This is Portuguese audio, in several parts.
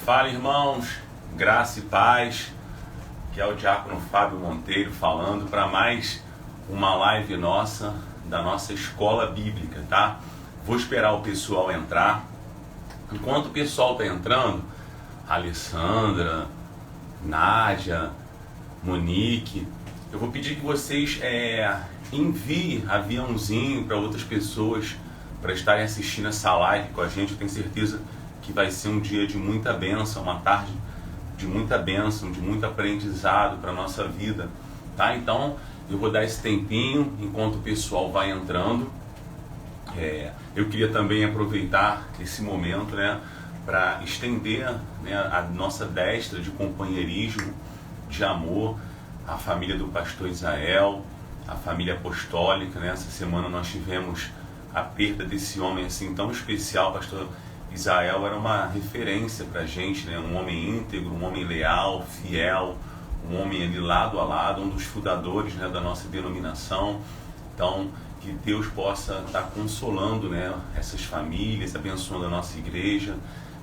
Fala, irmãos, graça e paz, que é o diácono Fábio Monteiro falando para mais uma live nossa, da nossa escola bíblica, tá? Vou esperar o pessoal entrar. Enquanto o pessoal está entrando, Alessandra, Nádia, Monique, eu vou pedir que vocês enviem aviãozinho para outras pessoas para estarem assistindo essa live com a gente. Eu tenho certeza que vai ser um dia de muita bênção, uma tarde de muita bênção, de muito aprendizado para a nossa vida, tá? Então, eu vou dar esse tempinho enquanto o pessoal vai entrando. Eu queria também aproveitar esse momento, né, para estender, né, a nossa destra de companheirismo, de amor, a família do pastor Israel, a família apostólica, né? Essa semana nós tivemos a perda desse homem assim tão especial. Pastor Israel era uma referência para a gente, né? Um homem íntegro, um homem leal, fiel, um homem ali lado a lado, um dos fundadores, né, da nossa denominação. Então, que Deus possa estar consolando, né, essas famílias, abençoando a nossa igreja.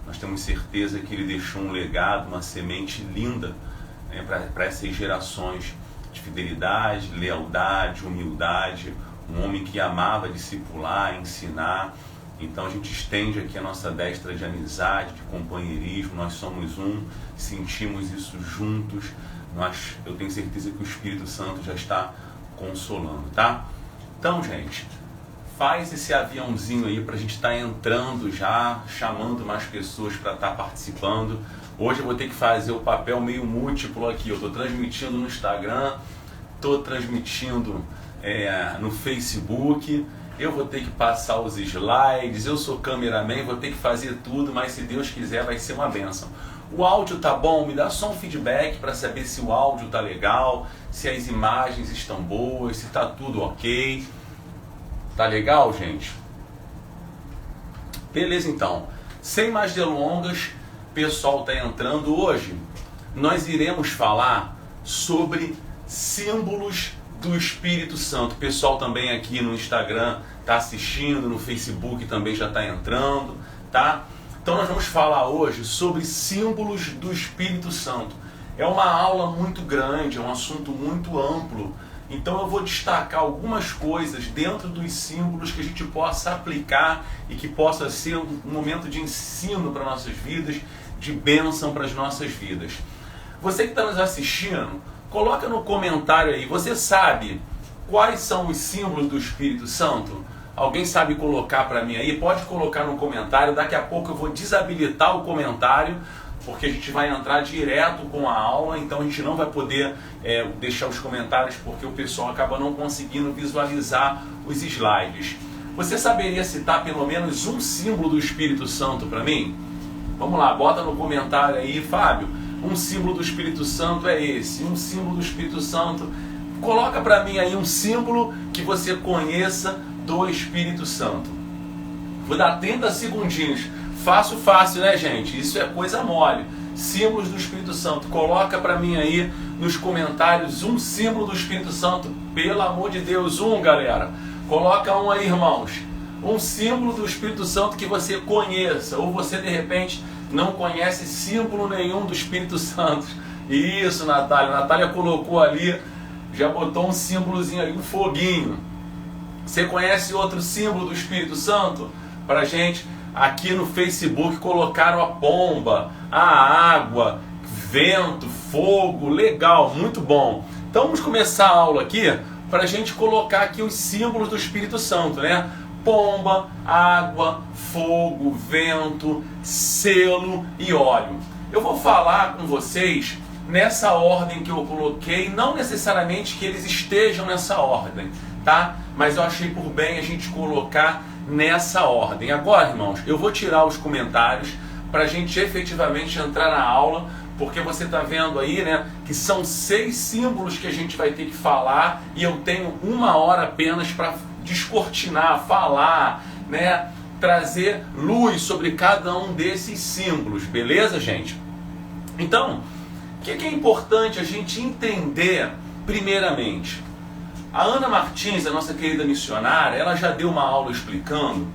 Nós temos certeza que ele deixou um legado, uma semente linda, né, para essas gerações de fidelidade, lealdade, humildade, um homem que amava discipular, ensinar. Então a gente estende aqui a nossa destra de amizade, de companheirismo. Nós somos um, sentimos isso juntos. Eu tenho certeza que o Espírito Santo já está consolando, tá? Então, gente, faz esse aviãozinho aí para a gente estar entrando já, chamando mais pessoas para estar participando. Hoje eu vou ter que fazer o papel meio múltiplo aqui. Eu estou transmitindo no Instagram, estou transmitindo no Facebook. Eu vou ter que passar os slides, eu sou cameraman, vou ter que fazer tudo, mas se Deus quiser vai ser uma bênção. O áudio tá bom? Me dá só um feedback para saber se o áudio tá legal, se as imagens estão boas, se tá tudo ok. Tá legal, gente? Beleza, então. Sem mais delongas, o pessoal tá entrando hoje. Nós iremos falar sobre símbolos do Espírito Santo. O pessoal também aqui no Instagram está assistindo, no Facebook também já está entrando, tá? Então nós vamos falar hoje sobre símbolos do Espírito Santo. É uma aula muito grande, é um assunto muito amplo. Então eu vou destacar algumas coisas dentro dos símbolos que a gente possa aplicar e que possa ser um momento de ensino para nossas vidas, de bênção para as nossas vidas. Você que está nos assistindo, coloca no comentário aí, você sabe quais são os símbolos do Espírito Santo? Alguém sabe colocar para mim aí? Pode colocar no comentário. Daqui a pouco eu vou desabilitar o comentário, porque a gente vai entrar direto com a aula, então a gente não vai poder deixar os comentários, porque o pessoal acaba não conseguindo visualizar os slides. Você saberia citar pelo menos um símbolo do Espírito Santo para mim? Vamos lá, bota no comentário aí, Fábio. Um símbolo do Espírito Santo é esse, um símbolo do Espírito Santo. Coloca para mim aí um símbolo que você conheça do Espírito Santo. Vou dar 30 segundinhos. Fácil, né, gente? Isso é coisa mole. Símbolos do Espírito Santo. Coloca para mim aí nos comentários um símbolo do Espírito Santo. Pelo amor de Deus, galera. Coloca um aí, irmãos. Um símbolo do Espírito Santo que você conheça, ou você de repente não conhece símbolo nenhum do Espírito Santo. Isso, Natália. Natália colocou ali, já botou um símbolozinho ali, um foguinho. Você conhece outro símbolo do Espírito Santo? Pra gente, aqui no Facebook colocaram a pomba, a água, vento, fogo. Legal, muito bom. Então vamos começar a aula aqui pra gente colocar aqui os símbolos do Espírito Santo, né? Pomba, água, fogo, vento, selo e óleo. Eu vou falar com vocês nessa ordem que eu coloquei, não necessariamente que eles estejam nessa ordem, tá? Mas eu achei por bem a gente colocar nessa ordem. Agora, irmãos, eu vou tirar os comentários para a gente efetivamente entrar na aula, porque você está vendo aí, né, que são 6 símbolos que a gente vai ter que falar e eu tenho 1 hora apenas para descortinar, falar, né, trazer luz sobre cada um desses símbolos, beleza, gente? Então, o que é importante a gente entender primeiramente? A Ana Martins, a nossa querida missionária, ela já deu uma aula explicando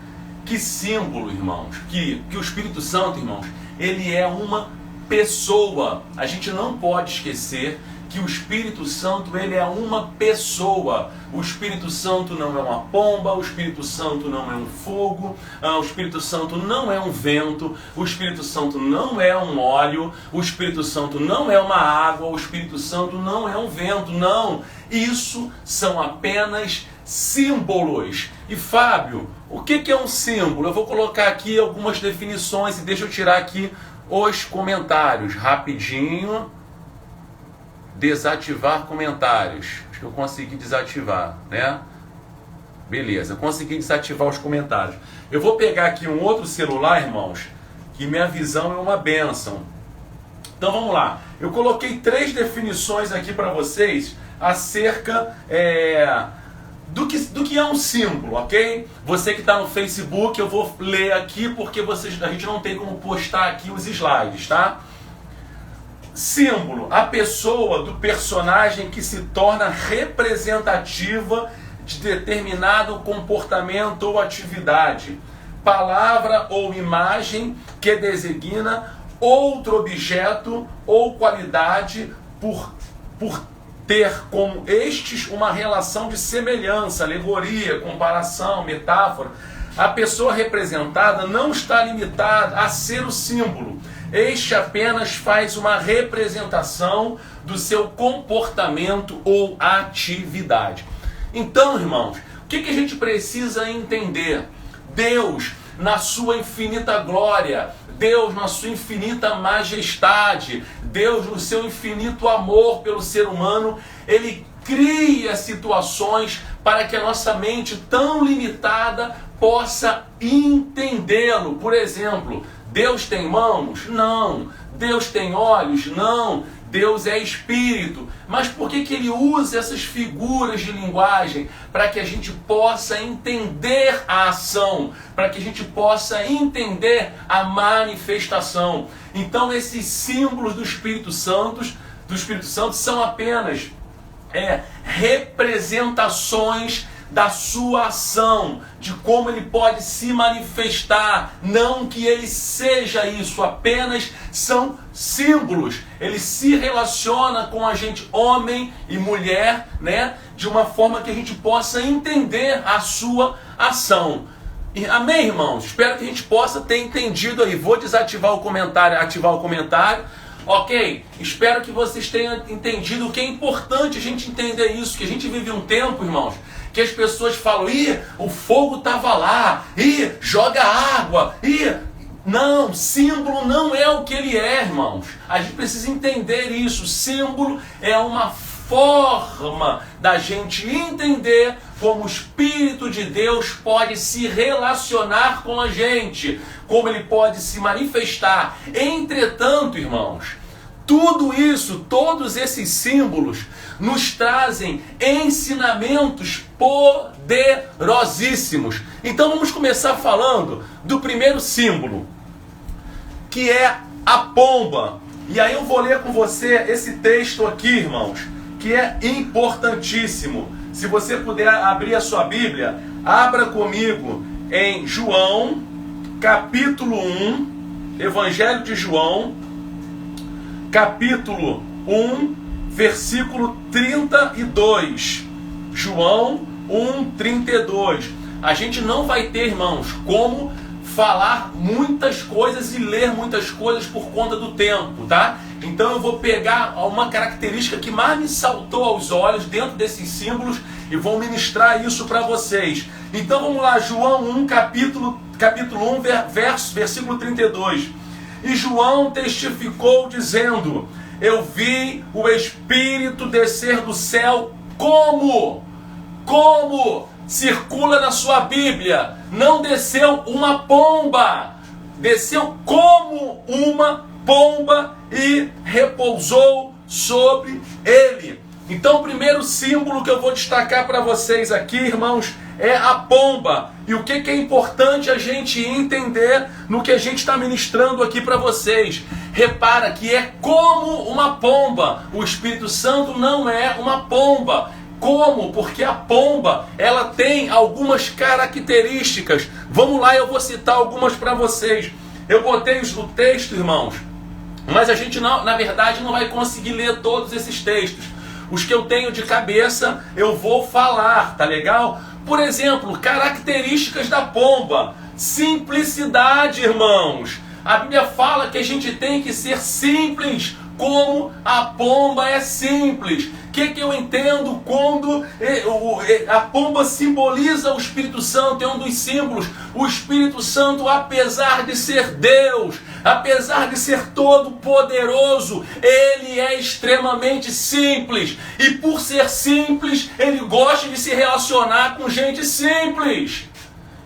Que símbolo, irmãos, que o Espírito Santo, irmãos, ele é uma pessoa. A gente não pode esquecer que o Espírito Santo, ele é uma pessoa. O Espírito Santo não é uma pomba, o Espírito Santo não é um fogo, o Espírito Santo não é um vento, o Espírito Santo não é um óleo, o Espírito Santo não é uma água, o Espírito Santo não é um vento, não. Isso são apenas símbolos. E Fábio, o que é um símbolo? Eu vou colocar aqui algumas definições e deixa eu tirar aqui os comentários rapidinho. Desativar comentários. Acho que eu consegui desativar, né? Beleza, consegui desativar os comentários. Eu vou pegar aqui um outro celular, irmãos, que minha visão é uma bênção. Então vamos lá. Eu coloquei 3 definições aqui para vocês acerca do que é um símbolo, ok? Você que está no Facebook, eu vou ler aqui porque a gente não tem como postar aqui os slides, tá? Símbolo, a pessoa do personagem que se torna representativa de determinado comportamento ou atividade. Palavra ou imagem que designa outro objeto ou qualidade por ter como estes uma relação de semelhança, alegoria, comparação, metáfora. A pessoa representada não está limitada a ser o símbolo. Este apenas faz uma representação do seu comportamento ou atividade. Então, irmãos, o que a gente precisa entender? Deus, na sua infinita glória, Deus, na sua infinita majestade, Deus, no seu infinito amor pelo ser humano, Ele cria situações para que a nossa mente tão limitada possa entendê-lo. Por exemplo, Deus tem mãos? Não. Deus tem olhos? Não. Deus é espírito. Mas por que Ele usa essas figuras de linguagem? Para que a gente possa entender a ação, para que a gente possa entender a manifestação. Então esses símbolos do Espírito Santo são apenas representações da sua ação, de como ele pode se manifestar, não que ele seja isso, apenas são símbolos. Ele se relaciona com a gente, homem e mulher, né, de uma forma que a gente possa entender a sua ação. Amém, irmãos? Espero que a gente possa ter entendido aí. Vou desativar o comentário, ativar o comentário. Ok? Espero que vocês tenham entendido o que é importante a gente entender isso, que a gente vive um tempo, irmãos, que as pessoas falam, o fogo estava lá, joga água, Não, símbolo não é o que ele é, irmãos. A gente precisa entender isso. Símbolo é uma forma da gente entender como o Espírito de Deus pode se relacionar com a gente, como ele pode se manifestar. Entretanto, irmãos, tudo isso, todos esses símbolos nos trazem ensinamentos poderosíssimos. Então vamos começar falando do primeiro símbolo, que é a pomba. E aí eu vou ler com você esse texto aqui, irmãos, que é importantíssimo. Se você puder abrir a sua Bíblia, abra comigo em João, capítulo 1, Evangelho de João, capítulo 1, versículo 32. João 1, 32. A gente não vai ter, irmãos, como falar muitas coisas e ler muitas coisas por conta do tempo, tá? Então eu vou pegar uma característica que mais me saltou aos olhos dentro desses símbolos e vou ministrar isso para vocês. Então vamos lá, João 1, capítulo 1, versículo 32. E João testificou dizendo, eu vi o Espírito descer do céu como? Circula na sua Bíblia. Não desceu uma pomba. Desceu como uma pomba e repousou sobre ele. Então o primeiro símbolo que eu vou destacar para vocês aqui, irmãos, é a pomba. E o que é importante a gente entender no que a gente está ministrando aqui para vocês. Repara que é como uma pomba. O Espírito Santo não é uma pomba. Como? Porque a pomba, ela tem algumas características. Vamos lá, eu vou citar algumas para vocês. Eu botei o texto, irmãos, mas a gente, na verdade, não vai conseguir ler todos esses textos. Os que eu tenho de cabeça, eu vou falar, tá legal? Por exemplo, características da pomba. Simplicidade, irmãos. A Bíblia fala que a gente tem que ser simples, como a pomba é simples. O que eu entendo quando a pomba simboliza o Espírito Santo? É um dos símbolos. O Espírito Santo, apesar de ser Deus, apesar de ser todo poderoso, ele é extremamente simples. E por ser simples, ele gosta de se relacionar com gente simples.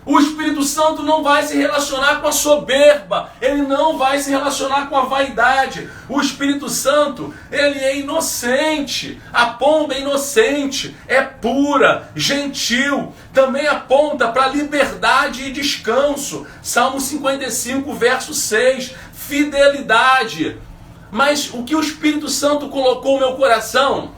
O Espírito Santo não vai se relacionar com a soberba, ele não vai se relacionar com a vaidade. O Espírito Santo, ele é inocente. A pomba é inocente, é pura, gentil. Também aponta para liberdade e descanso. Salmo 55, verso 6, fidelidade. Mas o que o Espírito Santo colocou no meu coração,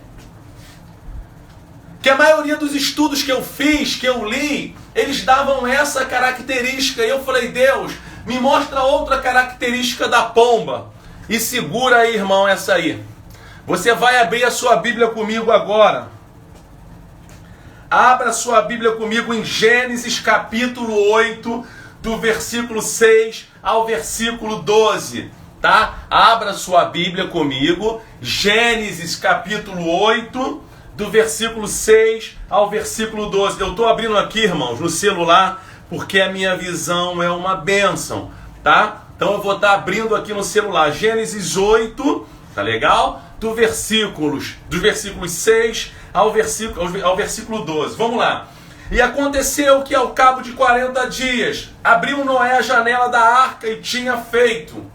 que a maioria dos estudos que eu fiz, que eu li, eles davam essa característica. E eu falei, Deus, me mostra outra característica da pomba. E segura aí, irmão, essa aí. Você vai abrir a sua Bíblia comigo agora. Abra sua Bíblia comigo em Gênesis capítulo 8, do versículo 6 ao versículo 12. Tá? Abra sua Bíblia comigo. Gênesis capítulo 8, do versículo 6 ao versículo 12. Eu estou abrindo aqui, irmãos, no celular, porque a minha visão é uma bênção, tá? Então eu vou estar abrindo aqui no celular. Gênesis 8, tá legal? Dos versículos 6 ao versículo 12. Vamos lá. E aconteceu que ao cabo de 40 dias, abriu Noé a janela da arca e tinha feito.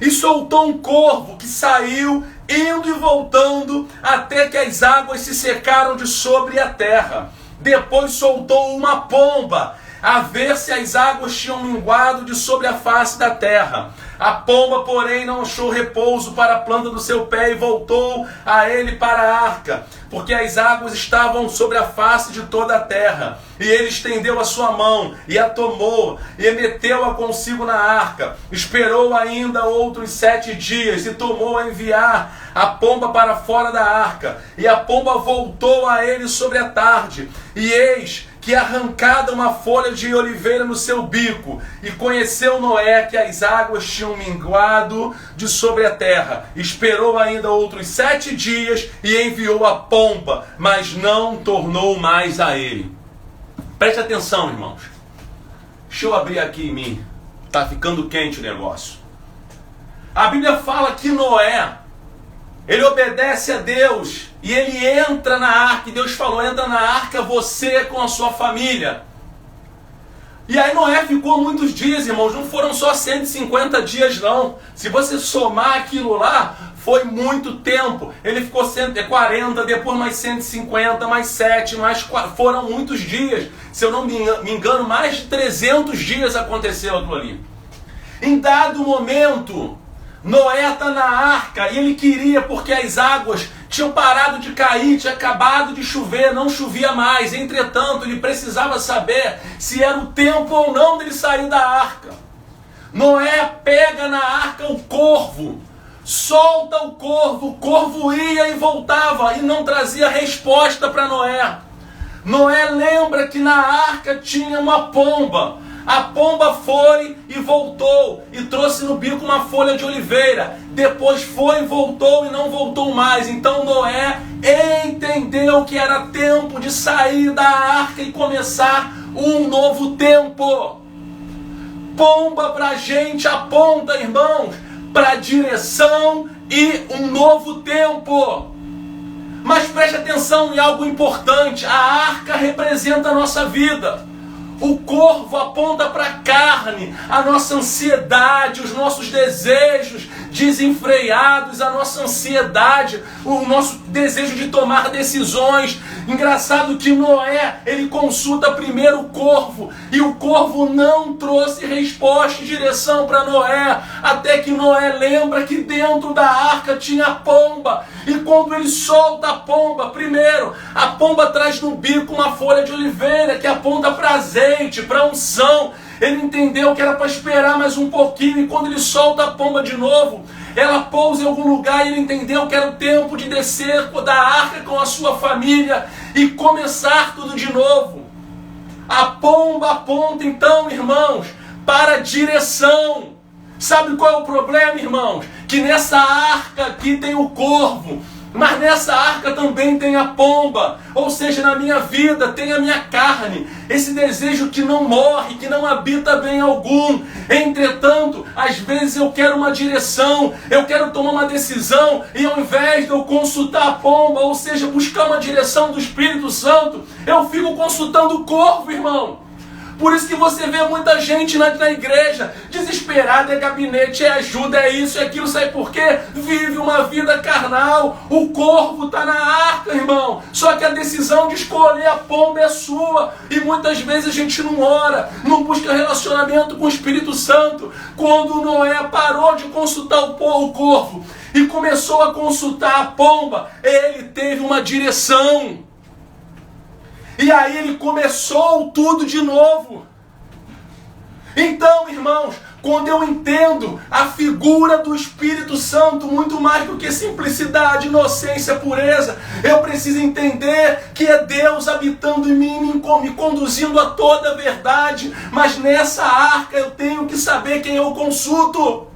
E soltou um corvo que saiu indo e voltando até que as águas se secaram de sobre a terra. Depois soltou uma pomba, a ver se as águas tinham minguado de sobre a face da terra. A pomba, porém, não achou repouso para a planta do seu pé e voltou a ele para a arca, porque as águas estavam sobre a face de toda a terra. E ele estendeu a sua mão e a tomou e meteu-a consigo na arca. Esperou ainda outros 7 dias e tomou a enviar a pomba para fora da arca. E a pomba voltou a ele sobre a tarde. E eis que arrancada uma folha de oliveira no seu bico, e conheceu Noé que as águas tinham minguado de sobre a terra. Esperou ainda outros 7 dias e enviou a pomba, mas não tornou mais a ele. Preste atenção, irmãos. Deixa eu abrir aqui em mim. Tá ficando quente o negócio. A Bíblia fala que Noé, ele obedece a Deus e ele entra na arca. E Deus falou, entra na arca você com a sua família. E aí Noé ficou muitos dias, irmãos. Não foram só 150 dias não. Se você somar aquilo lá, foi muito tempo. Ele ficou 140, depois mais 150, mais 7, mais 4. Foram muitos dias. Se eu não me engano, mais de 300 dias aconteceu aquilo ali. Em dado momento, Noé está na arca e ele queria, porque as águas tinham parado de cair, tinha acabado de chover, não chovia mais. Entretanto, ele precisava saber se era o tempo ou não dele sair da arca. Noé pega na arca o corvo, solta o corvo ia e voltava e não trazia resposta para Noé. Noé lembra que na arca tinha uma pomba. A pomba foi e voltou e trouxe no bico uma folha de oliveira. Depois foi e voltou e não voltou mais. Então Noé entendeu que era tempo de sair da arca e começar um novo tempo. Pomba pra gente aponta, irmãos, para direção e um novo tempo. Mas preste atenção em algo importante. A arca representa a nossa vida. O corvo aponta para a carne, a nossa ansiedade, os nossos desejos desenfreados, a nossa ansiedade, o nosso desejo de tomar decisões. Engraçado que Noé, ele consulta primeiro o corvo, e o corvo não trouxe resposta e direção para Noé, até que Noé lembra que dentro da arca tinha pomba, e quando ele solta a pomba, primeiro, a pomba traz no bico uma folha de oliveira que aponta para azeite, para unção. Ele entendeu que era para esperar mais um pouquinho, e quando ele solta a pomba de novo, ela pousa em algum lugar, e ele entendeu que era o tempo de descer da arca com a sua família e começar tudo de novo. A pomba aponta então, irmãos, para a direção. Sabe qual é o problema, irmãos? Que nessa arca aqui tem o corvo, mas nessa arca também tem a pomba. Ou seja, na minha vida tem a minha carne, esse desejo que não morre, que não habita bem algum. Entretanto, às vezes eu quero uma direção, eu quero tomar uma decisão, e ao invés de eu consultar a pomba, ou seja, buscar uma direção do Espírito Santo, eu fico consultando o corvo, irmão. Por isso que você vê muita gente na igreja desesperada, é gabinete, é ajuda, é isso, é aquilo, sabe por quê? Vive uma vida carnal. O corvo está na arca, irmão. Só que a decisão de escolher a pomba é sua. E muitas vezes a gente não ora, não busca relacionamento com o Espírito Santo. Quando Noé parou de consultar o corvo e começou a consultar a pomba, ele teve uma direção. E aí ele começou tudo de novo. Então, irmãos, quando eu entendo a figura do Espírito Santo, muito mais do que simplicidade, inocência, pureza, eu preciso entender que é Deus habitando em mim, me conduzindo a toda a verdade. Mas nessa arca eu tenho que saber quem eu consulto.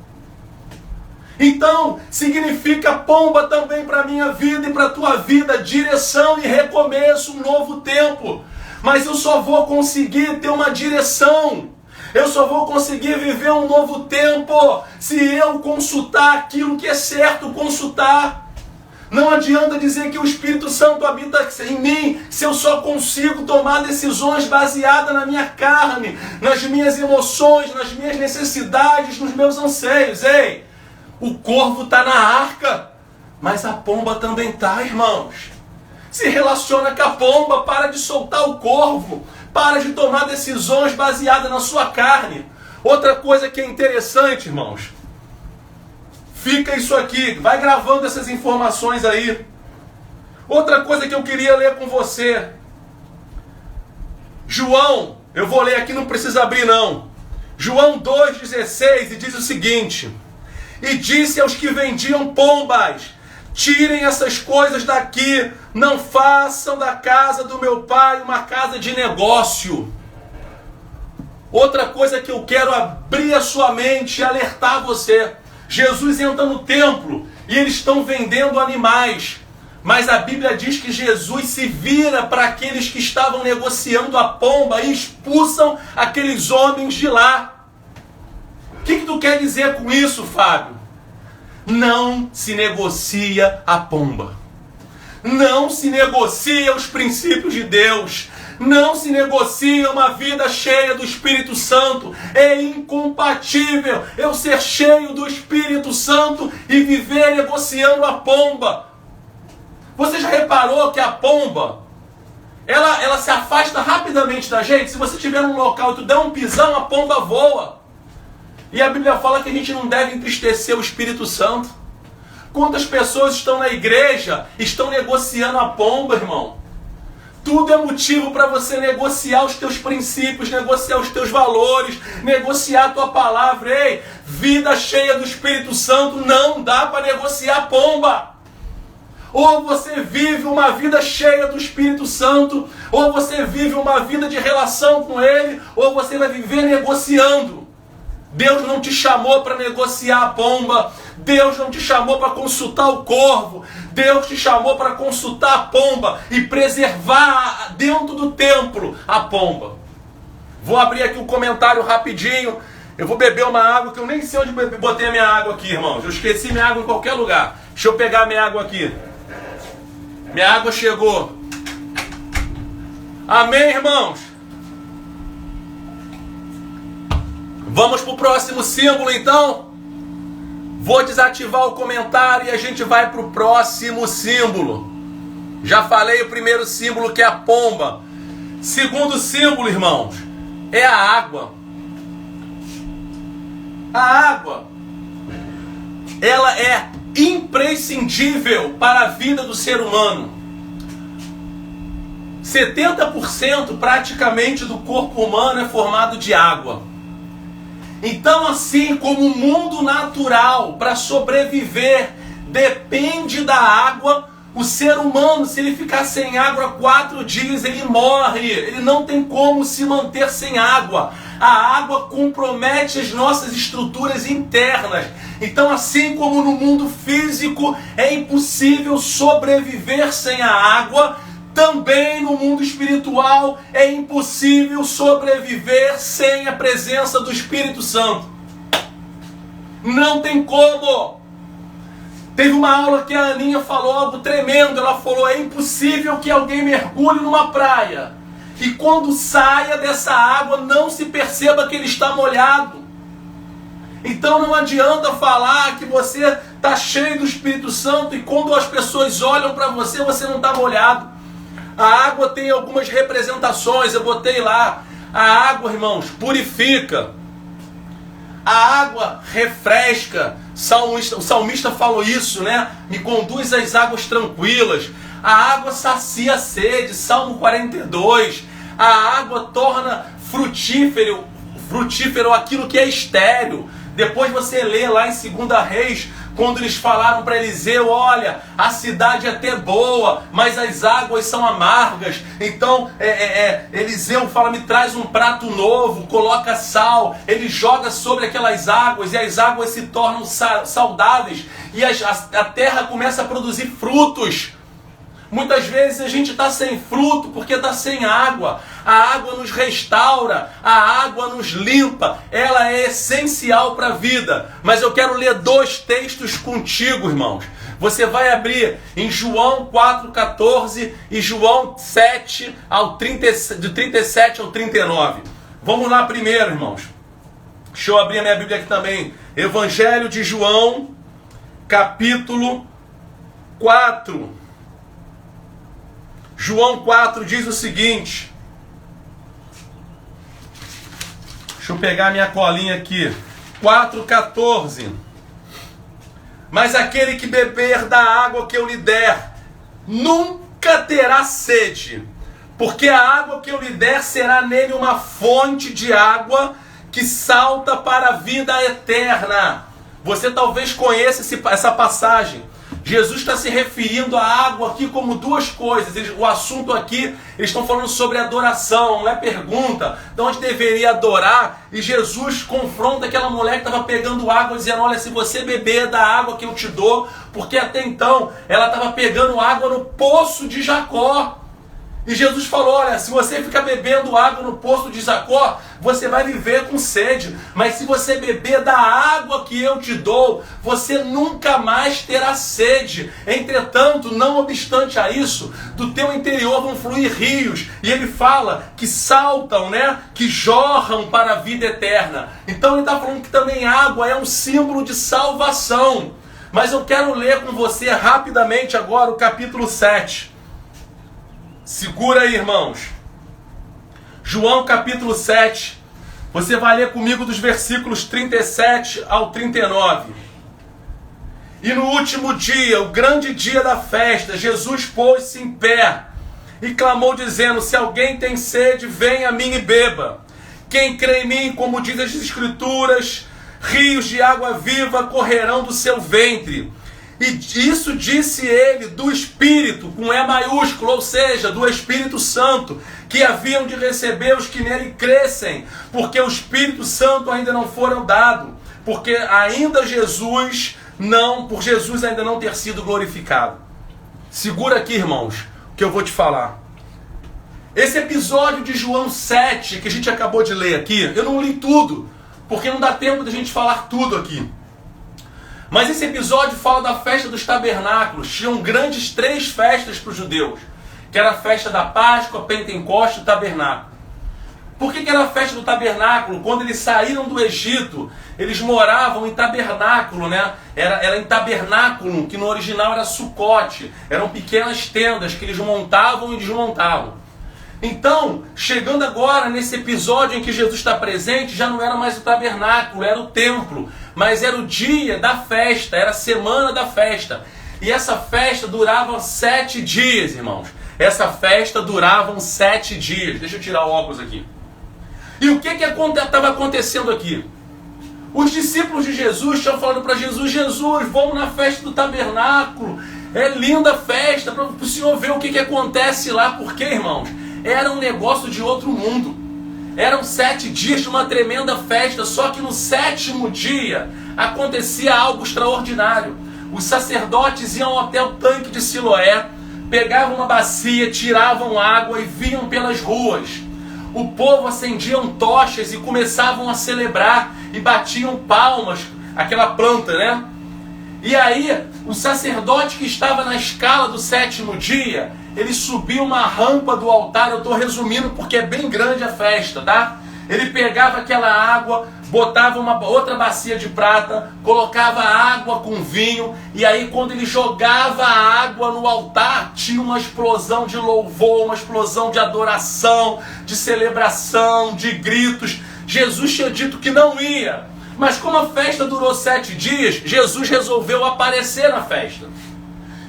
Então, significa pomba também para a minha vida e para a tua vida, direção e recomeço, um novo tempo. Mas eu só vou conseguir ter uma direção, eu só vou conseguir viver um novo tempo se eu consultar aquilo que é certo consultar. Não adianta dizer que o Espírito Santo habita em mim se eu só consigo tomar decisões baseadas na minha carne, nas minhas emoções, nas minhas necessidades, nos meus anseios. Ei! O corvo está na arca, mas a pomba também está, irmãos. Se relaciona com a pomba, para de soltar o corvo, para de tomar decisões baseadas na sua carne. Outra coisa que é interessante, irmãos, fica isso aqui, vai gravando essas informações aí. Outra coisa que eu queria ler com você, João, eu vou ler aqui, não precisa abrir não. João 2,16, e diz o seguinte: e disse aos que vendiam pombas: tirem essas coisas daqui, não façam da casa do meu pai uma casa de negócio. Outra coisa que eu quero abrir a sua mente e alertar você: Jesus entra no templo e eles estão vendendo animais, mas a Bíblia diz que Jesus se vira para aqueles que estavam negociando a pomba e expulsam aqueles homens de lá. O que tu quer dizer com isso, Fábio? Não se negocia a pomba. Não se negocia os princípios de Deus. Não se negocia uma vida cheia do Espírito Santo. É incompatível eu ser cheio do Espírito Santo e viver negociando a pomba. Você já reparou que a pomba, ela se afasta rapidamente da gente? Se você estiver num local e tu der um pisão, a pomba voa. E a Bíblia fala que a gente não deve entristecer o Espírito Santo. Quantas pessoas estão na igreja, estão negociando a pomba, irmão? Tudo é motivo para você negociar os teus princípios, negociar os teus valores, negociar a tua palavra. Ei, vida cheia do Espírito Santo não dá para negociar a pomba. Ou você vive uma vida cheia do Espírito Santo, ou você vive uma vida de relação com Ele, ou você vai viver negociando. Deus não te chamou para negociar a pomba. Deus não te chamou para consultar o corvo. Deus te chamou para consultar a pomba e preservar dentro do templo a pomba. Vou abrir aqui um comentário rapidinho. Eu vou beber uma água que eu nem sei onde botei a minha água aqui, irmãos. Eu esqueci minha água em qualquer lugar. Deixa eu pegar minha água aqui. Minha água chegou. Amém, irmãos? Vamos para o próximo símbolo, então. Vou desativar o comentário e a gente vai para o próximo símbolo. Já falei o primeiro símbolo, que é a pomba. Segundo símbolo, irmãos, é a água. A água, ela é imprescindível para a vida do ser humano. 70% praticamente do corpo humano é formado de água. Então, assim como o mundo natural, para sobreviver, depende da água, o ser humano, se ele ficar sem água 4 dias, ele morre. Ele não tem como se manter sem água. A água compromete as nossas estruturas internas. Então, assim como no mundo físico é impossível sobreviver sem a água, também no mundo espiritual é impossível sobreviver sem a presença do Espírito Santo. Não tem como. Teve uma aula que a Aninha falou algo tremendo. Ela falou: é impossível que alguém mergulhe numa praia e quando saia dessa água não se perceba que ele está molhado. Então não adianta falar que você está cheio do Espírito Santo e quando as pessoas olham para você, você não está molhado. A água tem algumas representações, eu botei lá. A água, irmãos, purifica. A água refresca. O salmista falou isso, né? Me conduz às águas tranquilas. A água sacia a sede, Salmo 42. A água torna frutífero aquilo que é estéril. Depois você lê lá em 2 Reis, quando eles falaram para Eliseu: olha, a cidade é até boa, mas as águas são amargas. Então Eliseu fala: me traz um prato novo, coloca sal. Ele joga sobre aquelas águas e as águas se tornam saudáveis. E a terra começa a produzir frutos. Muitas vezes a gente está sem fruto porque está sem água. A água nos restaura, a água nos limpa, ela é essencial para a vida. Mas eu quero ler 2 textos contigo, irmãos. Você vai abrir em João 4,14 e João 7, de 37 ao 39. Vamos lá primeiro, irmãos. Deixa eu abrir a minha Bíblia aqui também. Evangelho de João, capítulo 4. João 4 diz o seguinte. Deixa eu pegar minha colinha aqui. 4,14. Mas aquele que beber da água que eu lhe der, nunca terá sede. Porque a água que eu lhe der será nele uma fonte de água que salta para a vida eterna. Você talvez conheça essa passagem. Jesus está se referindo à água aqui como 2 coisas. O assunto aqui, eles estão falando sobre adoração, não é pergunta de onde deveria adorar. E Jesus confronta aquela mulher que estava pegando água, dizendo: olha, se você beber da água que eu te dou, porque até então ela estava pegando água no poço de Jacó. E Jesus falou: olha, se você ficar bebendo água no poço de Jacó, você vai viver com sede. Mas se você beber da água que eu te dou, você nunca mais terá sede. Entretanto, não obstante a isso, do teu interior vão fluir rios. E ele fala que saltam, né? Que jorram para a vida eterna. Então ele está falando que também água é um símbolo de salvação. Mas eu quero ler com você rapidamente agora o capítulo 7. Segura aí, irmãos. João capítulo 7. Você vai ler comigo dos versículos 37 ao 39. E no último dia, o grande dia da festa, Jesus pôs-se em pé e clamou dizendo: se alguém tem sede, venha a mim e beba. Quem crê em mim, como diz as Escrituras, rios de água viva correrão do seu ventre. E isso disse ele do Espírito, com E maiúsculo, ou seja, do Espírito Santo, que haviam de receber os que nele crescem, porque o Espírito Santo ainda não foram dado, porque ainda por Jesus ainda não ter sido glorificado. Segura aqui, irmãos, o que eu vou te falar. Esse episódio de João 7, que a gente acabou de ler aqui, eu não li tudo, porque não dá tempo de a gente falar tudo aqui. Mas esse episódio fala da festa dos tabernáculos. Tinham grandes 3 festas para os judeus, que era a festa da Páscoa, Pentecoste e Tabernáculo. Por que era a festa do tabernáculo? Quando eles saíram do Egito, eles moravam em tabernáculo, né? Era em tabernáculo, que no original era sucote. Eram pequenas tendas que eles montavam e desmontavam. Então, chegando agora nesse episódio em que Jesus está presente, já não era mais o tabernáculo, era o templo. Mas era o dia da festa, era a semana da festa. E essa festa durava 7 dias, irmãos. Essa festa durava 7 dias. Deixa eu tirar o óculos aqui. E o que estava acontecendo aqui? Os discípulos de Jesus tinham falado para Jesus: Jesus, vamos na festa do tabernáculo. É linda a festa, para o Senhor ver o que acontece lá. Porque, irmãos, era um negócio de outro mundo. Eram 7 dias de uma tremenda festa. Só que no 7º dia acontecia algo extraordinário. Os sacerdotes iam até o tanque de Siloé, pegavam uma bacia, tiravam água e vinham pelas ruas. O povo acendiam tochas e começavam a celebrar e batiam palmas, aquela planta, né? E aí, o sacerdote que estava na escala do 7º dia, ele subiu uma rampa do altar. Eu estou resumindo porque é bem grande a festa, tá? Ele pegava aquela água, botava uma outra bacia de prata, colocava água com vinho, e aí quando ele jogava a água no altar, tinha uma explosão de louvor, uma explosão de adoração, de celebração, de gritos. Jesus tinha dito que não ia, mas como a festa durou 7 dias, Jesus resolveu aparecer na festa.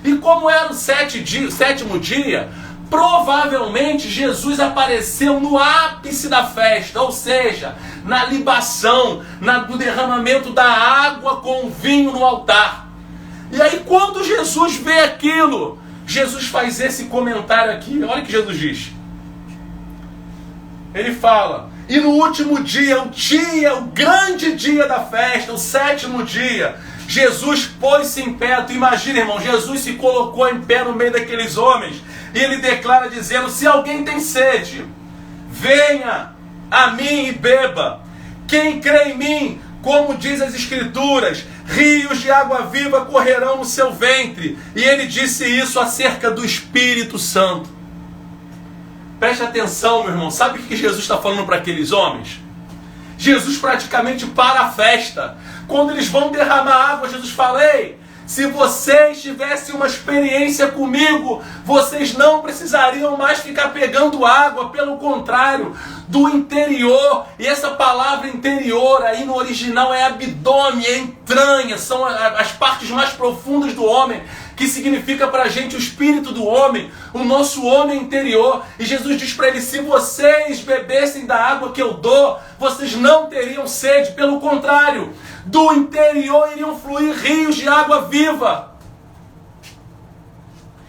E como era o 7º dia, provavelmente Jesus apareceu no ápice da festa, ou seja, na libação, no derramamento da água com o vinho no altar. E aí quando Jesus vê aquilo, Jesus faz esse comentário aqui. Olha o que Jesus diz. Ele fala: e no último dia, o grande dia da festa, o 7º dia, Jesus pôs-se em pé. Tu imagina, irmão, Jesus se colocou em pé no meio daqueles homens. E ele declara dizendo: se alguém tem sede, venha a mim e beba. Quem crê em mim, como diz as Escrituras, rios de água viva correrão no seu ventre. E ele disse isso acerca do Espírito Santo. Preste atenção, meu irmão. Sabe o que Jesus está falando para aqueles homens? Jesus praticamente para a festa. Quando eles vão derramar água, Jesus fala: ei, se vocês tivessem uma experiência comigo, vocês não precisariam mais ficar pegando água. Pelo contrário, do interior. E essa palavra interior aí no original é abdômen, é entranha. São as partes mais profundas do homem, que significa para a gente o espírito do homem, o nosso homem interior. E Jesus diz para eles: se vocês bebessem da água que eu dou, vocês não teriam sede. Pelo contrário, do interior iriam fluir rios de água viva.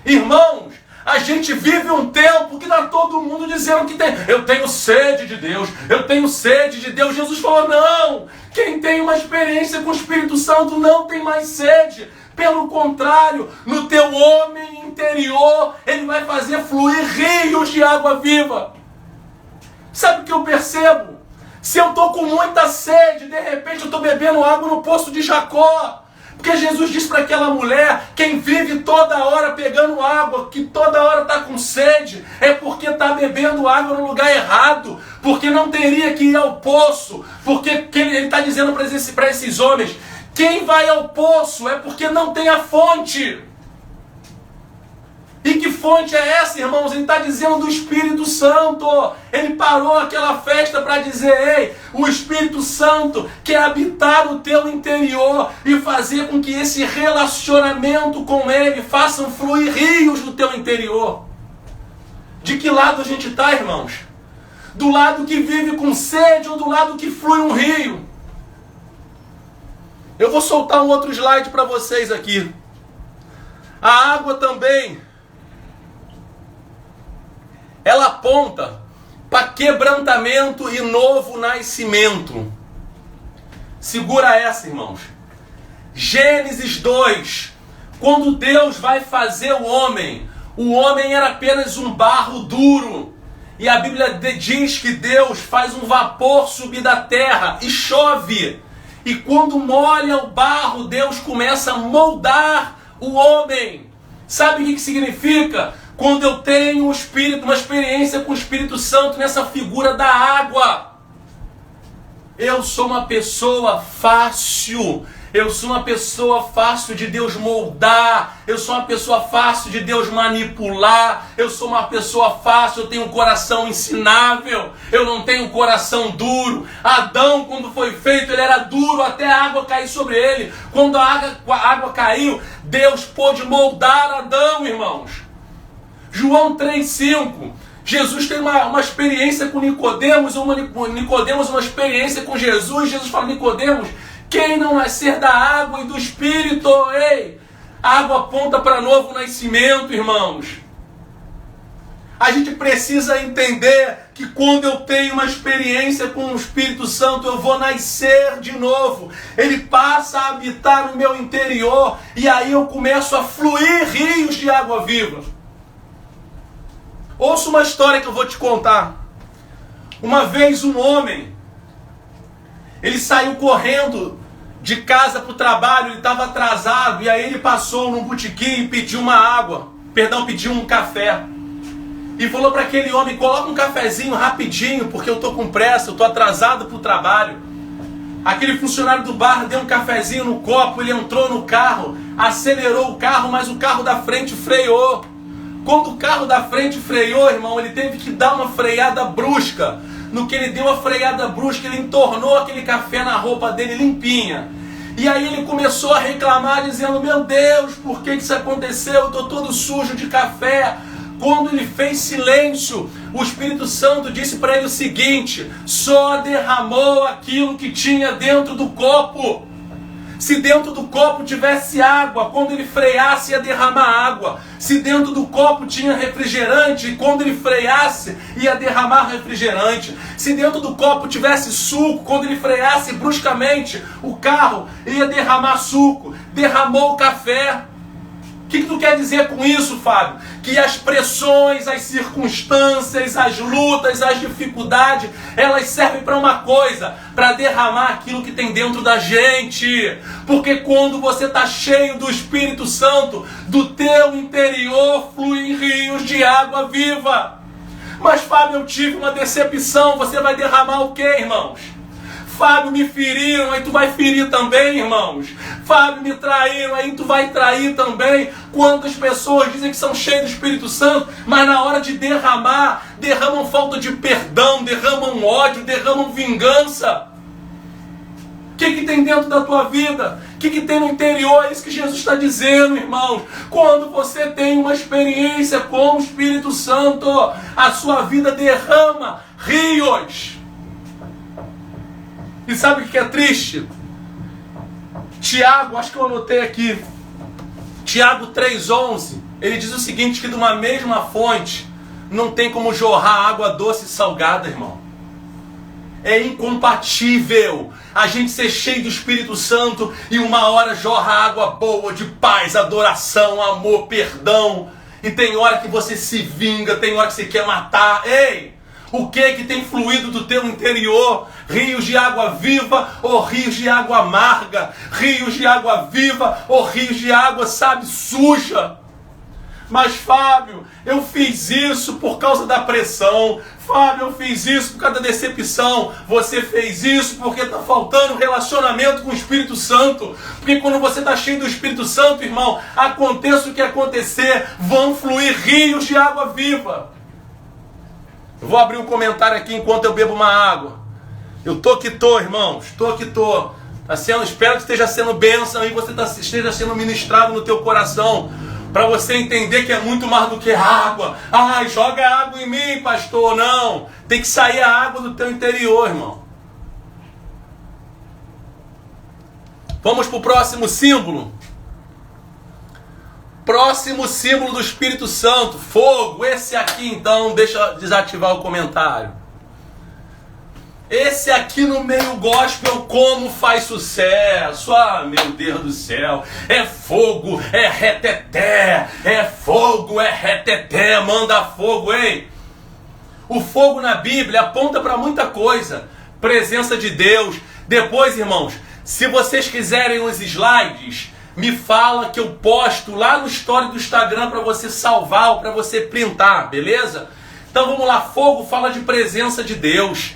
Irmãos, a gente vive um tempo que está todo mundo dizendo que eu tenho sede de Deus, eu tenho sede de Deus. Jesus falou: não, quem tem uma experiência com o Espírito Santo não tem mais sede. Pelo contrário, no teu homem interior, ele vai fazer fluir rios de água viva. Sabe o que eu percebo? Se eu estou com muita sede, de repente eu estou bebendo água no poço de Jacó. Porque Jesus disse para aquela mulher: quem vive toda hora pegando água, que toda hora está com sede, é porque está bebendo água no lugar errado, porque não teria que ir ao poço. Porque ele está dizendo para esses homens: quem vai ao poço é porque não tem a fonte. E que fonte é essa, irmãos? Ele está dizendo do Espírito Santo. Ele parou aquela festa para dizer: ei, o Espírito Santo quer habitar o teu interior e fazer com que esse relacionamento com Ele façam fluir rios do teu interior. De que lado a gente está, irmãos? Do lado que vive com sede ou do lado que flui um rio? Eu vou soltar um outro slide para vocês aqui. A água também, ela aponta para quebrantamento e novo nascimento. Segura essa, irmãos. Gênesis 2, quando Deus vai fazer o homem era apenas um barro duro. E a Bíblia diz que Deus faz um vapor subir da terra e chove. E quando molha o barro, Deus começa a moldar o homem. Sabe o que significa? Quando eu tenho o Espírito, uma experiência com o Espírito Santo nessa figura da água, eu sou uma pessoa fácil. Eu sou uma pessoa fácil de Deus moldar. Eu sou uma pessoa fácil de Deus manipular. Eu sou uma pessoa fácil, eu tenho um coração ensinável. Eu não tenho um coração duro. Adão, quando foi feito, ele era duro até a água cair sobre ele. Quando a água caiu, Deus pôde moldar Adão, irmãos. João 3,5. Jesus tem uma experiência com Nicodemos, Nicodemos uma experiência com Jesus. Jesus fala: Nicodemos, quem não nascer da água e do Espírito, a água aponta para novo nascimento, irmãos. A gente precisa entender que quando eu tenho uma experiência com o Espírito Santo, eu vou nascer de novo. Ele passa a habitar no meu interior e aí eu começo a fluir rios de água viva. Ouça uma história que eu vou te contar. Uma vez um homem, ele saiu correndo de casa para o trabalho, ele estava atrasado, e aí ele passou num botequim e pediu pediu um café. E falou para aquele homem: coloca um cafezinho rapidinho, porque eu estou com pressa, eu estou atrasado para o trabalho. Aquele funcionário do bar deu um cafezinho no copo, ele entrou no carro, acelerou o carro, mas o carro da frente freou. Quando o carro da frente freou, irmão, ele teve que dar uma freada brusca. No que ele deu a freada brusca, ele entornou aquele café na roupa dele limpinha. E aí ele começou a reclamar, dizendo: meu Deus, por que isso aconteceu? Eu estou todo sujo de café. Quando ele fez silêncio, o Espírito Santo disse para ele o seguinte: só derramou aquilo que tinha dentro do copo. Se dentro do copo tivesse água, quando ele freasse ia derramar água. Se dentro do copo tinha refrigerante, quando ele freasse ia derramar refrigerante. Se dentro do copo tivesse suco, quando ele freasse bruscamente o carro ia derramar suco. Derramou o café. O que tu quer dizer com isso, Fábio? Que as pressões, as circunstâncias, as lutas, as dificuldades, elas servem para uma coisa: para derramar aquilo que tem dentro da gente. Porque quando você está cheio do Espírito Santo, do teu interior fluem rios de água viva. Mas, Fábio, eu tive uma decepção. Você vai derramar o quê, irmãos? Fábio, me feriram, aí tu vai ferir também, irmãos. Fábio, me traíram, aí tu vai trair também. Quantas pessoas dizem que são cheias do Espírito Santo, mas na hora de derramar, derramam falta de perdão, derramam ódio, derramam vingança. O que tem dentro da tua vida? O que tem no interior? É isso que Jesus está dizendo, irmãos. Quando você tem uma experiência com o Espírito Santo, a sua vida derrama rios. E sabe o que é triste? Tiago, acho que eu anotei aqui, Tiago 3,11, ele diz o seguinte: que de uma mesma fonte não tem como jorrar água doce e salgada, irmão. É incompatível a gente ser cheio do Espírito Santo e uma hora jorra água boa de paz, adoração, amor, perdão, e tem hora que você se vinga, tem hora que você quer matar. Ei! O que tem fluído do teu interior? Rios de água viva ou rios de água amarga? Rios de água viva ou rios de água, suja? Mas, Fábio, eu fiz isso por causa da pressão. Fábio, eu fiz isso por causa da decepção. Você fez isso porque está faltando relacionamento com o Espírito Santo. Porque quando você está cheio do Espírito Santo, irmão, aconteça o que acontecer, vão fluir rios de água viva. Eu vou abrir um comentário aqui enquanto eu bebo uma água. Eu tô que tô, irmãos. Tô que tô. Espero que esteja sendo bênção e você esteja sendo ministrado no teu coração. Para você entender que é muito mais do que água. Ai, joga água em mim, pastor. Não. Tem que sair a água do teu interior, irmão. Vamos para o próximo símbolo. Próximo símbolo do Espírito Santo, fogo. Esse aqui, então, deixa eu desativar o comentário. Esse aqui no meio gospel, como faz sucesso. Ah, meu Deus do céu. É fogo, é reteté. É fogo, é reteté. Manda fogo, hein? O fogo na Bíblia aponta para muita coisa. Presença de Deus. Depois, irmãos, se vocês quiserem os slides, me fala que eu posto lá no story do Instagram para você salvar ou para você printar, beleza? Então vamos lá, fogo fala de presença de Deus.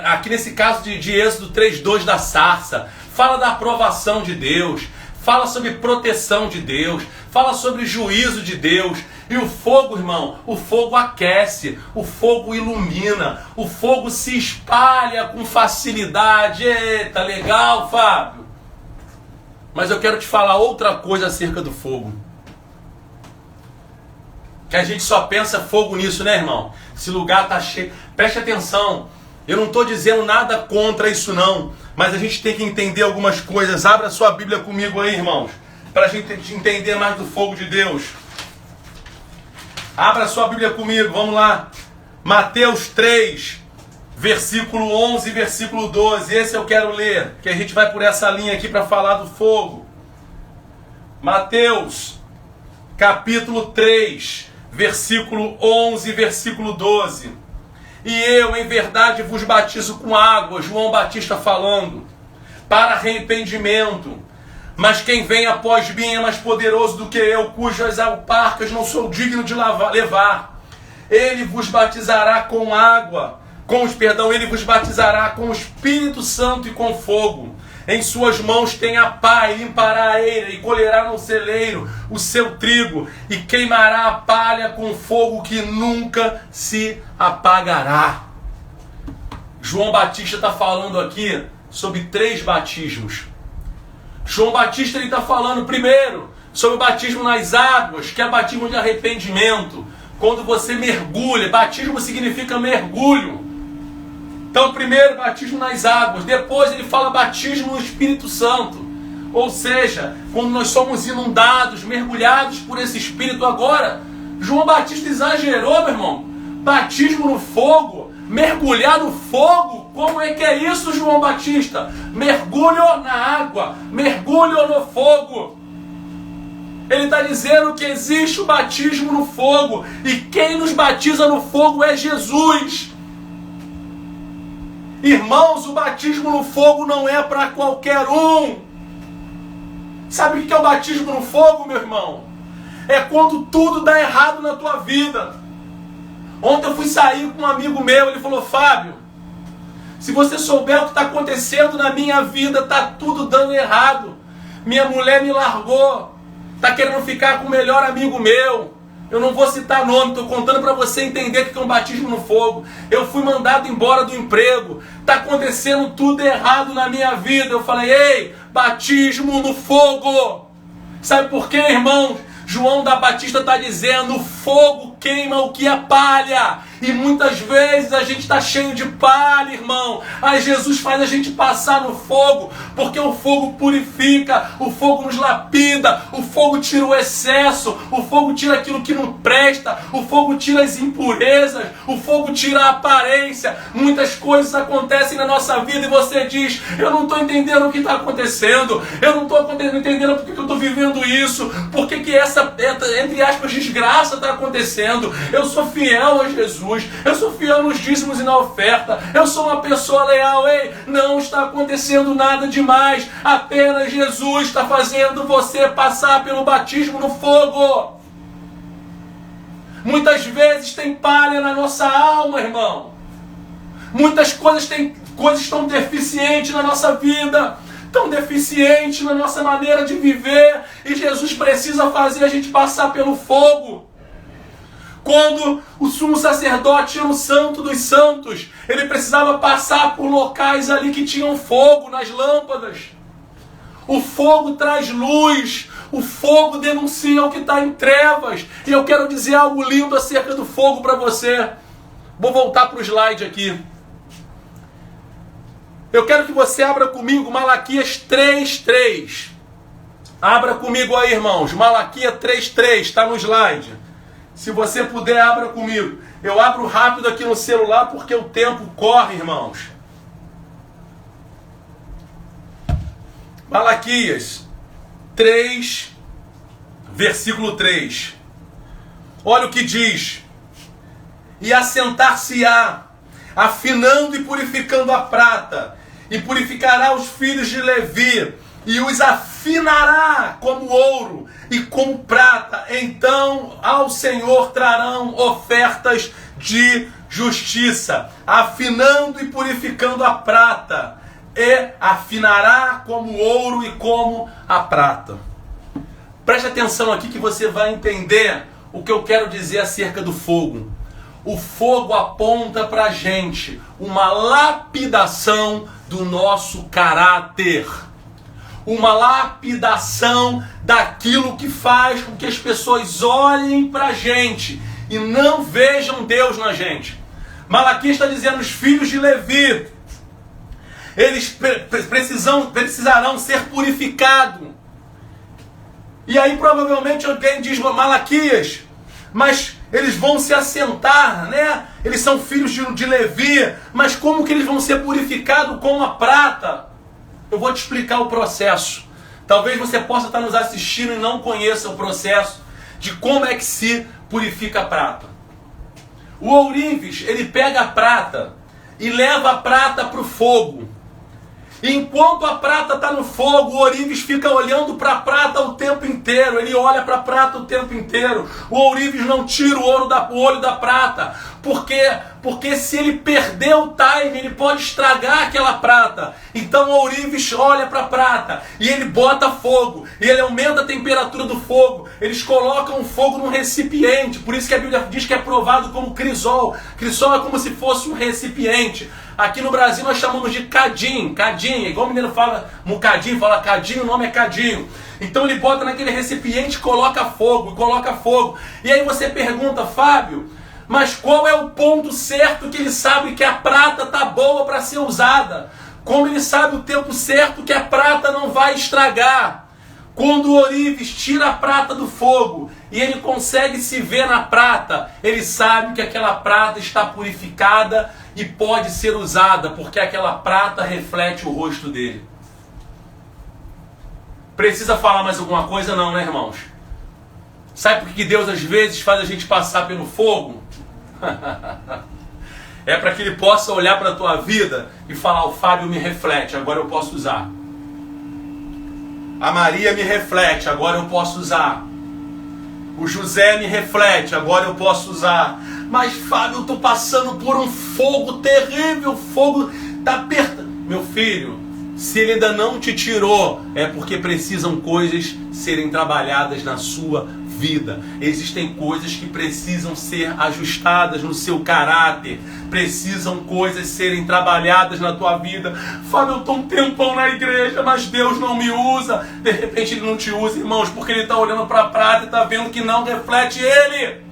Aqui nesse caso de Êxodo 3:2 da sarça, fala da aprovação de Deus, fala sobre proteção de Deus, fala sobre juízo de Deus. E o fogo, irmão, o fogo aquece, o fogo ilumina, o fogo se espalha com facilidade. Eita, legal, Fábio. Mas eu quero te falar outra coisa acerca do fogo. Que a gente só pensa fogo nisso, né, irmão? Esse lugar tá cheio. Preste atenção. Eu não estou dizendo nada contra isso não, mas a gente tem que entender algumas coisas. Abra sua Bíblia comigo aí, irmãos, para a gente entender mais do fogo de Deus. Abra sua Bíblia comigo, vamos lá. Mateus 3, versículo 11 e versículo 12. Esse eu quero ler, que a gente vai por essa linha aqui para falar do fogo. Mateus, capítulo 3, versículo 11 e versículo 12. E eu, em verdade, vos batizo com água, João Batista falando, para arrependimento. Mas quem vem após mim é mais poderoso do que eu, cujas alparcas não sou digno de levar. Ele vos batizará com água, ele vos batizará com o Espírito Santo e com fogo. Em suas mãos tem a pá, e limpará a eira, e colherá no celeiro o seu trigo, e queimará a palha com fogo que nunca se apagará. João Batista está falando aqui sobre 3 batismos. João Batista está falando primeiro sobre o batismo nas águas, que é batismo de arrependimento. Quando você mergulha, batismo significa mergulho. Então, primeiro, batismo nas águas. Depois ele fala batismo no Espírito Santo. Ou seja, quando nós somos inundados, mergulhados por esse Espírito. Agora, João Batista exagerou, meu irmão. Batismo no fogo, mergulhar no fogo. Como é que é isso, João Batista? Mergulho na água, mergulho no fogo. Ele está dizendo que existe o batismo no fogo. E quem nos batiza no fogo é Jesus. Irmãos, o batismo no fogo não é para qualquer um. Sabe o que é o batismo no fogo, meu irmão? É quando tudo dá errado na tua vida. Ontem eu fui sair com um amigo meu, ele falou: Fábio, se você souber o que está acontecendo na minha vida, está tudo dando errado. Minha mulher me largou, está querendo ficar com o melhor amigo meu. Eu não vou citar nome, estou contando para você entender o que é um batismo no fogo. Eu fui mandado embora do emprego, está acontecendo tudo errado na minha vida. Eu falei: ei, batismo no fogo. Sabe por quê, irmãos? João da Batista está dizendo: o fogo queima o que é palha. E muitas vezes a gente está cheio de palha, irmão. Aí Jesus faz a gente passar no fogo, porque o fogo purifica, o fogo nos lapida, o fogo tira o excesso, o fogo tira aquilo que não presta, o fogo tira as impurezas, o fogo tira a aparência. Muitas coisas acontecem na nossa vida e você diz: eu não estou entendendo o que está acontecendo, eu não estou entendendo porque que eu estou vivendo isso, porque que essa, entre aspas, desgraça está acontecendo. Eu sou fiel a Jesus, eu sou fiel nos dízimos e na oferta, eu sou uma pessoa leal. Ei, não está acontecendo nada demais, apenas Jesus está fazendo você passar pelo batismo no fogo. Muitas vezes tem palha na nossa alma, irmão. Muitas coisas estão deficientes na nossa vida, tão deficientes na nossa maneira de viver, e Jesus precisa fazer a gente passar pelo fogo. Quando o sumo sacerdote era o santo dos santos, ele precisava passar por locais ali que tinham fogo nas lâmpadas. O fogo traz luz, o fogo denuncia o que está em trevas. E eu quero dizer algo lindo acerca do fogo para você. Vou voltar para o slide aqui. Eu quero que você abra comigo Malaquias 3:3. Abra comigo aí, irmãos. Malaquias 3:3, está no slide. Se você puder, abra comigo. Eu abro rápido aqui no celular porque o tempo corre, irmãos. Malaquias 3, versículo 3. Olha o que diz: e assentar-se-á, afinando e purificando a prata, e purificará os filhos de Levi, e os afinará como ouro e como prata. Então ao Senhor trarão ofertas de justiça, afinando e purificando a prata, e afinará como ouro e como a prata. Preste atenção aqui que você vai entender o que eu quero dizer acerca do fogo. O fogo aponta para a gente uma lapidação do nosso caráter. Uma lapidação daquilo que faz com que as pessoas olhem para a gente e não vejam Deus na gente. Malaquias está dizendo: os filhos de Levi, eles precisarão ser purificados. E aí provavelmente alguém diz: Malaquias, mas eles vão se assentar, né? Eles são filhos de Levi, mas como que eles vão ser purificados com a prata? Eu vou te explicar o processo. Talvez você possa estar nos assistindo e não conheça o processo de como é que se purifica a prata. O ourives, ele pega a prata e leva a prata para o fogo. E enquanto a prata está no fogo, o ourives fica olhando para a prata o tempo inteiro. Ele olha para a prata o tempo inteiro. O ourives não tira o olho da prata. Por quê? Porque se ele perder o time, ele pode estragar aquela prata. Então o ourives olha para a prata e ele bota fogo. E ele aumenta a temperatura do fogo. Eles colocam o fogo num recipiente. Por isso que a Bíblia diz que é provado como crisol. Crisol é como se fosse um recipiente. Aqui no Brasil nós chamamos de cadim, igual o mineiro fala mucadinho, fala cadinho, o nome é cadinho. Então ele bota naquele recipiente, coloca fogo. E aí você pergunta: Fábio, mas qual é o ponto certo que ele sabe que a prata está boa para ser usada? Como ele sabe o tempo certo que a prata não vai estragar? Quando o ourives tira a prata do fogo e ele consegue se ver na prata, ele sabe que aquela prata está purificada e pode ser usada, porque aquela prata reflete o rosto dele. Precisa falar mais alguma coisa? Não, né, irmãos? Sabe por que Deus às vezes faz a gente passar pelo fogo? É para que Ele possa olhar para a tua vida e falar: o Fábio me reflete, agora eu posso usar. A Maria me reflete, agora eu posso usar. O José me reflete, agora eu posso usar. Mas Fábio, eu estou passando por um fogo terrível, o fogo está apertado. Meu filho, se ele ainda não te tirou, é porque precisam coisas serem trabalhadas na sua vida. Existem coisas que precisam ser ajustadas no seu caráter. Precisam coisas serem trabalhadas na tua vida. Fábio, eu estou um tempão na igreja, mas Deus não me usa. De repente Ele não te usa, irmãos, porque Ele está olhando para a prata e está vendo que não reflete Ele.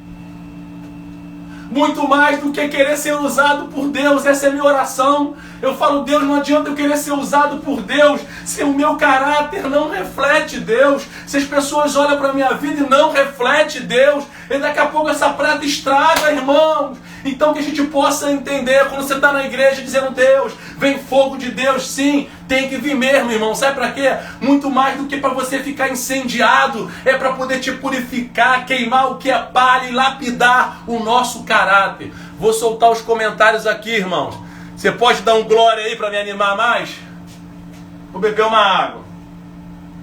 Muito mais do que querer ser usado por Deus. Essa é a minha oração. Eu falo: Deus, não adianta eu querer ser usado por Deus se o meu caráter não reflete Deus, se as pessoas olham para a minha vida e não reflete Deus, e daqui a pouco essa prata estraga, irmãos. Então que a gente possa entender, quando você está na igreja dizendo: Deus, vem fogo de Deus, sim, tem que vir mesmo, irmão. Sabe para quê? Muito mais do que para você ficar incendiado, é para poder te purificar, queimar o que é palha e lapidar o nosso caráter. Vou soltar os comentários aqui, irmãos. Você pode dar um glória aí para me animar mais? Vou beber uma água.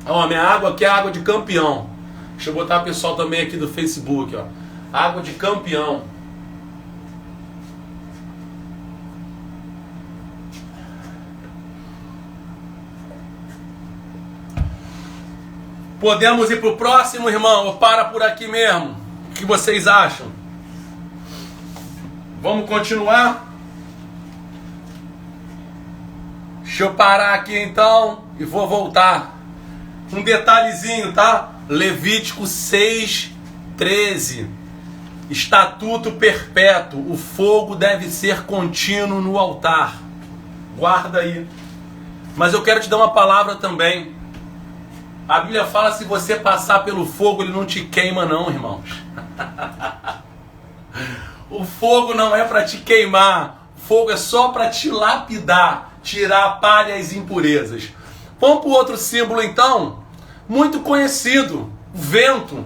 Ó, minha água aqui é água de campeão. Deixa eu botar o pessoal também aqui do Facebook, ó. Água de campeão. Podemos ir para o próximo, irmão? Ou para por aqui mesmo? O que vocês acham? Vamos continuar? Deixa eu parar aqui então e vou voltar. Um detalhezinho, tá? Levítico 6:13. Estatuto perpétuo. O fogo deve ser contínuo no altar. Guarda aí. Mas eu quero te dar uma palavra também. A Bíblia fala: se você passar pelo fogo, ele não te queima não, irmãos. O fogo não é para te queimar. O fogo é só para te lapidar, tirar a palha e as impurezas. Vamos para o outro símbolo então, muito conhecido, o vento.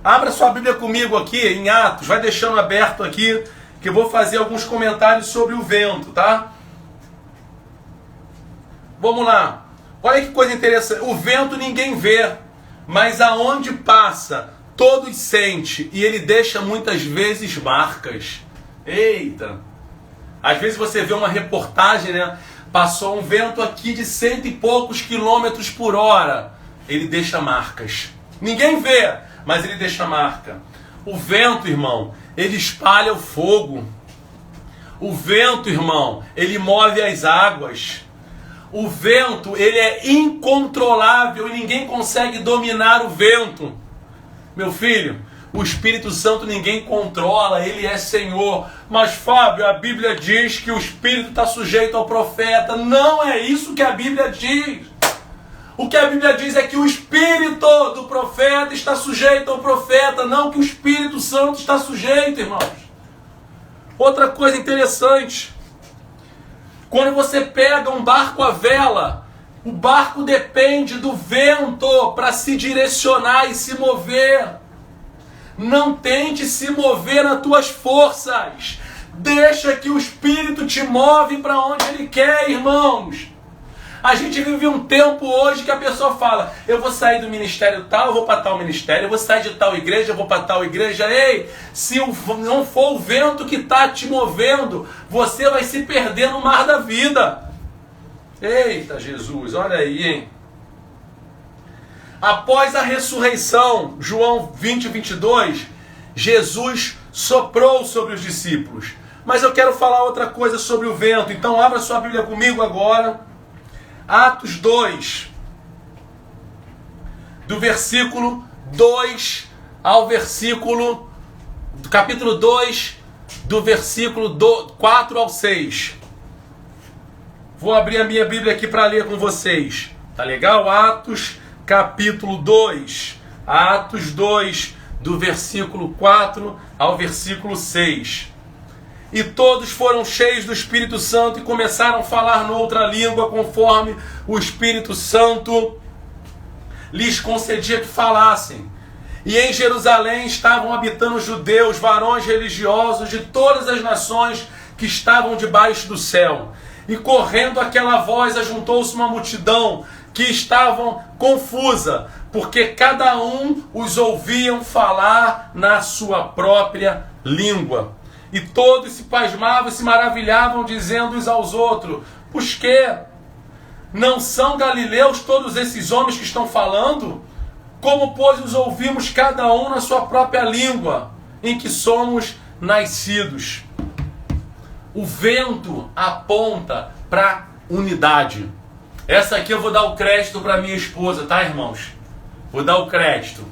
Abra sua Bíblia comigo aqui em Atos, vai deixando aberto aqui, que eu vou fazer alguns comentários sobre o vento, tá? Vamos lá. Olha que coisa interessante. O vento ninguém vê, mas aonde passa, todos sentem. E ele deixa muitas vezes marcas. Eita! Às vezes você vê uma reportagem, né? Passou um vento aqui de 100 e poucos quilômetros por hora. Ele deixa marcas. Ninguém vê, mas ele deixa marca. O vento, irmão, ele espalha o fogo. O vento, irmão, ele move as águas. O vento, ele é incontrolável e ninguém consegue dominar o vento. Meu filho, o Espírito Santo ninguém controla, ele é Senhor. Mas Fábio, a Bíblia diz que o Espírito está sujeito ao profeta. Não é isso que a Bíblia diz. O que a Bíblia diz é que o Espírito do profeta está sujeito ao profeta, não que o Espírito Santo está sujeito, irmãos. Outra coisa interessante. Quando você pega um barco à vela, o barco depende do vento para se direcionar e se mover. Não tente se mover nas tuas forças. Deixa que o Espírito te move para onde Ele quer, irmãos. A gente vive um tempo hoje que a pessoa fala: eu vou sair do ministério tal, eu vou para tal ministério, eu vou sair de tal igreja, eu vou para tal igreja. Ei, se não for o vento que está te movendo, você vai se perder no mar da vida. Eita Jesus, olha aí, hein? Após a ressurreição, João 20, 22, Jesus soprou sobre os discípulos. Mas eu quero falar outra coisa sobre o vento, então abra sua Bíblia comigo agora. Atos 2, do versículo 2 ao versículo, do capítulo 2, do versículo 4 ao 6. Vou abrir a minha Bíblia aqui para ler com vocês. Tá legal? Atos, capítulo 2. Atos 2, do versículo 4 ao versículo 6. E todos foram cheios do Espírito Santo e começaram a falar noutra língua, conforme o Espírito Santo lhes concedia que falassem. E em Jerusalém estavam habitando judeus, varões religiosos de todas as nações que estavam debaixo do céu. E correndo aquela voz, ajuntou-se uma multidão que estavam confusa, porque cada um os ouviam falar na sua própria língua. E todos se pasmavam e se maravilhavam, dizendo uns aos outros: pois que? Não são galileus todos esses homens que estão falando? Como, pois, os ouvimos cada um na sua própria língua, em que somos nascidos? O vento aponta para unidade. Essa aqui eu vou dar o crédito para minha esposa, tá, irmãos? Vou dar o crédito.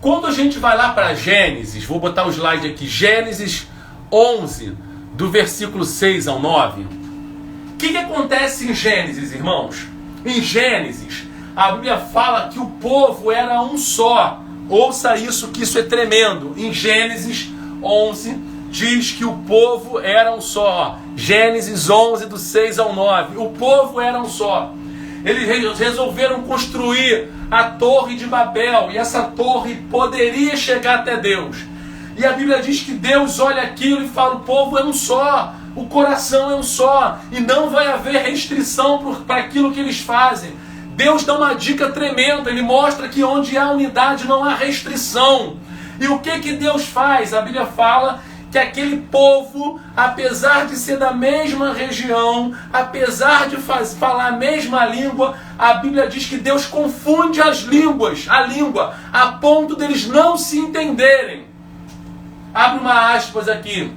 Quando a gente vai lá para Gênesis, vou botar o slide aqui, Gênesis 11, do versículo 6 ao 9. O que acontece em Gênesis, irmãos? Em Gênesis, a Bíblia fala que o povo era um só. Ouça isso, que isso é tremendo. Em Gênesis 11, diz que o povo era um só. Gênesis 11, do 6 ao 9. O povo era um só. Eles resolveram construir a Torre de Babel, e essa torre poderia chegar até Deus. E a Bíblia diz que Deus olha aquilo e fala: o povo é um só, o coração é um só, e não vai haver restrição para aquilo que eles fazem. Deus dá uma dica tremenda, Ele mostra que onde há unidade não há restrição. E o que Deus faz? A Bíblia fala que aquele povo, apesar de ser da mesma região, apesar de falar a mesma língua, a Bíblia diz que Deus confunde a língua, a ponto deles não se entenderem. Abre uma aspas aqui.